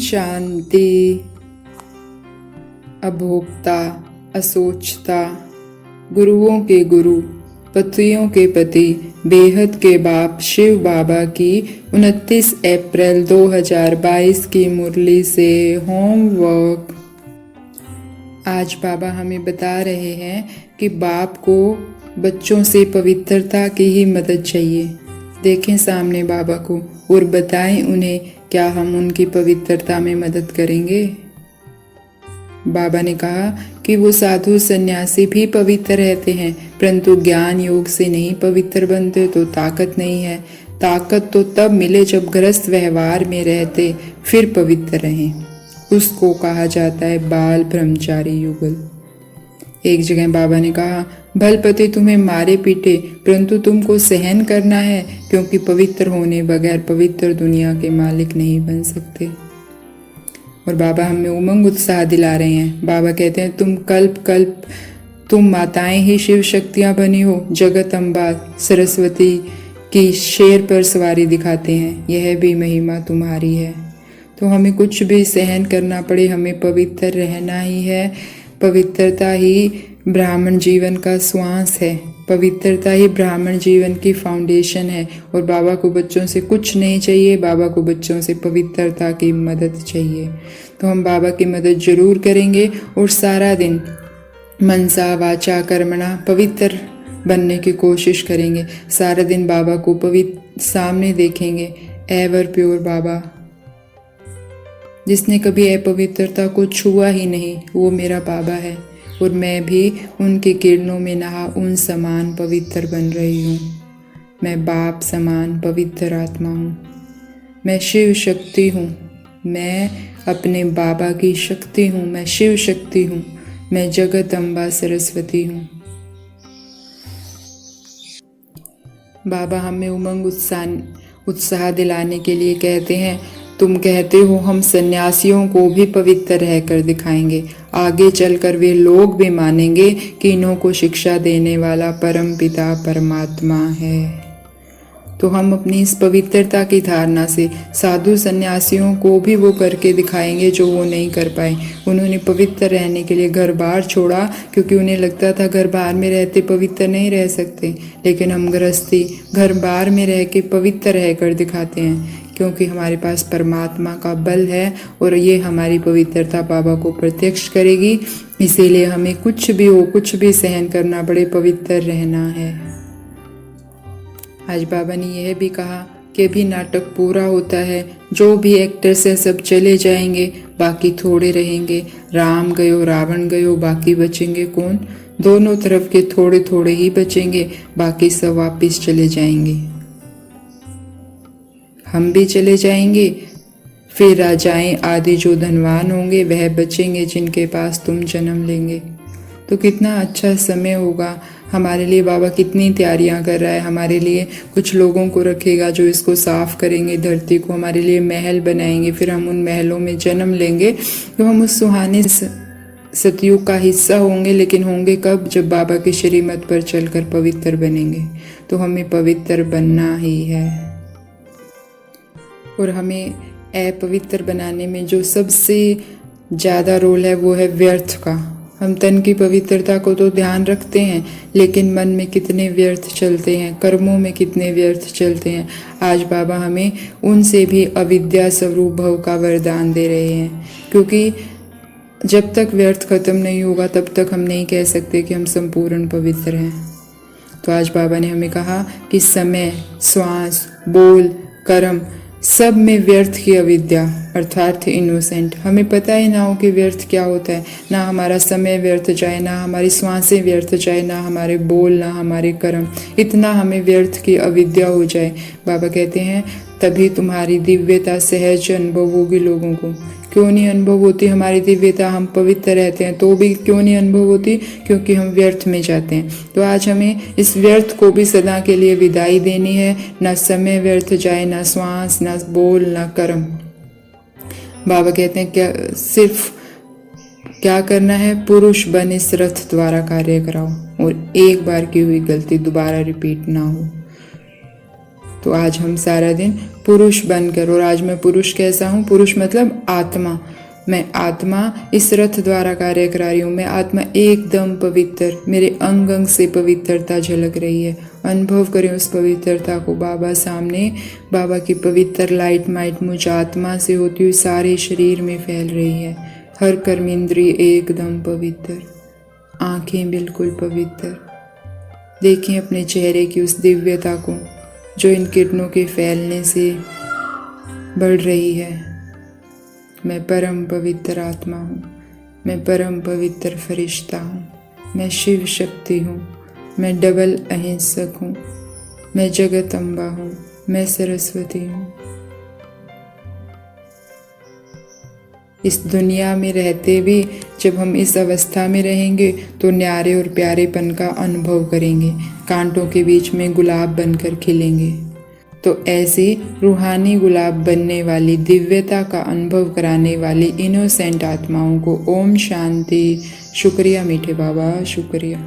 शांति। अभोक्ता, असोचता, गुरुओं के गुरु, पतियों के पति, बेहद के बाप शिव बाबा की 29 अप्रैल 2022 की मुरली से होमवर्क। आज बाबा हमें बता रहे हैं कि बाप को बच्चों से पवित्रता की ही मदद चाहिए। देखें सामने बाबा को और बताएं उन्हें, क्या हम उनकी पवित्रता में मदद करेंगे? बाबा ने कहा कि वो साधु सन्यासी भी पवित्र रहते हैं, परंतु ज्ञान योग से नहीं पवित्र बनते तो ताकत नहीं है। ताकत तो तब मिले जब गृहस्थ व्यवहार में रहते फिर पवित्र रहें। उसको कहा जाता है बाल ब्रह्मचारी युगल। एक जगह बाबा ने कहा, भलपति तुम्हें मारे पीटे परंतु तुमको सहन करना है, क्योंकि पवित्र होने बगैर पवित्र दुनिया के मालिक नहीं बन सकते। और बाबा हमें उमंग उत्साह दिला रहे हैं। बाबा कहते हैं, तुम कल्प तुम माताएं ही शिव शक्तियां बनी हो। जगत अम्बा सरस्वती की शेर पर सवारी दिखाते हैं, यह भी महिमा तुम्हारी है। तो हमें कुछ भी सहन करना पड़े, हमें पवित्र रहना ही है। पवित्रता ही ब्राह्मण जीवन का श्वास है, पवित्रता ही ब्राह्मण जीवन की फाउंडेशन है। और बाबा को बच्चों से कुछ नहीं चाहिए, बाबा को बच्चों से पवित्रता की मदद चाहिए। तो हम बाबा की मदद जरूर करेंगे और सारा दिन मनसा वाचा कर्मणा पवित्र बनने की कोशिश करेंगे। सारा दिन बाबा को पवित्र सामने देखेंगे। एवर प्योर बाबा, जिसने कभी अपवित्रता को छुआ ही नहीं, वो मेरा बाबा है। और मैं भी उनके किरणों में नहा उन समान पवित्र बन रही हूँ। मैं बाप समान पवित्र आत्मा हूँ। मैं शिव शक्ति हूँ। मैं अपने बाबा की शक्ति हूँ। मैं शिव शक्ति हूँ। मैं जगत अम्बा सरस्वती हूँ। बाबा हमें उमंग उत्साह दिलाने के लिए कहते हैं, तुम कहते हो हम सन्यासियों को भी पवित्र रहकर दिखाएंगे। आगे चलकर वे लोग भी मानेंगे कि इन्हों को शिक्षा देने वाला परम पिता परमात्मा है। तो हम अपनी इस पवित्रता की धारणा से साधु सन्यासियों को भी वो करके दिखाएंगे जो वो नहीं कर पाए। उन्होंने पवित्र रहने के लिए घर बार छोड़ा, क्योंकि उन्हें लगता था घर बार में रहते पवित्र नहीं रह सकते। लेकिन हम गृहस्थी घर बार में रह के पवित्र रहकर दिखाते हैं, क्योंकि हमारे पास परमात्मा का बल है और ये हमारी पवित्रता बाबा को प्रत्यक्ष करेगी। इसीलिए हमें कुछ भी हो, कुछ भी सहन करना पड़े, पवित्र रहना है। आज बाबा ने यह भी कहा कि अभी नाटक पूरा होता है, जो भी एक्टर्स है सब चले जाएंगे, बाकी थोड़े रहेंगे। राम गयो रावण गयो, बाकी बचेंगे कौन? दोनों तरफ के थोड़े थोड़े ही बचेंगे, बाकी सब वापिस चले जाएंगे। हम भी चले जाएंगे। फिर राजाएं आदि जो धनवान होंगे वह बचेंगे, जिनके पास तुम जन्म लेंगे। तो कितना अच्छा समय होगा हमारे लिए। बाबा कितनी तैयारियां कर रहा है हमारे लिए। कुछ लोगों को रखेगा जो इसको साफ करेंगे, धरती को हमारे लिए महल बनाएंगे। फिर हम उन महलों में जन्म लेंगे। तो हम उस सुहाने सतयुग का हिस्सा होंगे, लेकिन होंगे कब? जब बाबा के श्रीमत पर चलकर पवित्र बनेंगे। तो हमें पवित्र बनना ही है। और हमें अपवित्र बनाने में जो सबसे ज़्यादा रोल है वो है व्यर्थ का। हम तन की पवित्रता को तो ध्यान रखते हैं, लेकिन मन में कितने व्यर्थ चलते हैं, कर्मों में कितने व्यर्थ चलते हैं। आज बाबा हमें उनसे भी अविद्या स्वरूप भव का वरदान दे रहे हैं, क्योंकि जब तक व्यर्थ खत्म नहीं होगा तब तक हम नहीं कह सकते कि हम संपूर्ण पवित्र हैं। तो आज बाबा ने हमें कहा कि समय, श्वास, बोल, कर्म सब में व्यर्थ की अविद्या अर्थात इनोसेंट। हमें पता ही ना हो कि व्यर्थ क्या होता है। ना हमारा समय व्यर्थ जाए, ना हमारी श्वासें व्यर्थ जाए, ना हमारे बोल, ना हमारे कर्म, इतना हमें व्यर्थ की अविद्या हो जाए। बाबा कहते हैं तभी तुम्हारी दिव्यता सहज अनुभव होगी लोगों को। क्यों नहीं अनुभव होती हमारी दिव्यता? हम पवित्र रहते हैं तो भी क्यों नहीं अनुभव होती? क्योंकि हम व्यर्थ में जाते हैं। तो आज हमें इस व्यर्थ को भी सदा के लिए विदाई देनी है। ना समय व्यर्थ जाए, ना श्वास, ना बोल, ना कर्म। बाबा कहते हैं क्या सिर्फ क्या करना है? पुरुष बन इस रथ द्वारा कार्य कराओ और एक बार की हुई गलती दोबारा रिपीट ना हो। तो आज हम सारा दिन पुरुष बनकर, और आज मैं पुरुष कैसा हूँ, पुरुष मतलब आत्मा, मैं आत्मा इस रथ द्वारा कार्य करा रही हूँ। मैं आत्मा एकदम पवित्र, मेरे अंग अंग से पवित्रता झलक रही है। अनुभव करें उस पवित्रता को बाबा सामने। बाबा की पवित्र लाइट माइट मुझ आत्मा से होती हुई सारे शरीर में फैल रही है। हर कर्मेंद्रिय एकदम पवित्र, आंखें बिल्कुल पवित्र। देखें अपने चेहरे की उस दिव्यता को जो इन किरणों के फैलने से बढ़ रही है। मैं परम पवित्र आत्मा हूँ, मैं परम पवित्र फरिश्ता हूँ, मैं शिव शक्ति हूँ, मैं डबल अहिंसक हूँ, मैं जगत अम्बा हूँ, मैं सरस्वती हूँ। इस दुनिया में रहते भी जब हम इस अवस्था में रहेंगे तो न्यारे और प्यारेपन का अनुभव करेंगे, कांटों के बीच में गुलाब बनकर खिलेंगे। तो ऐसी रूहानी गुलाब बनने वाली, दिव्यता का अनुभव कराने वाली इनोसेंट आत्माओं को ओम शांति। शुक्रिया मीठे बाबा, शुक्रिया।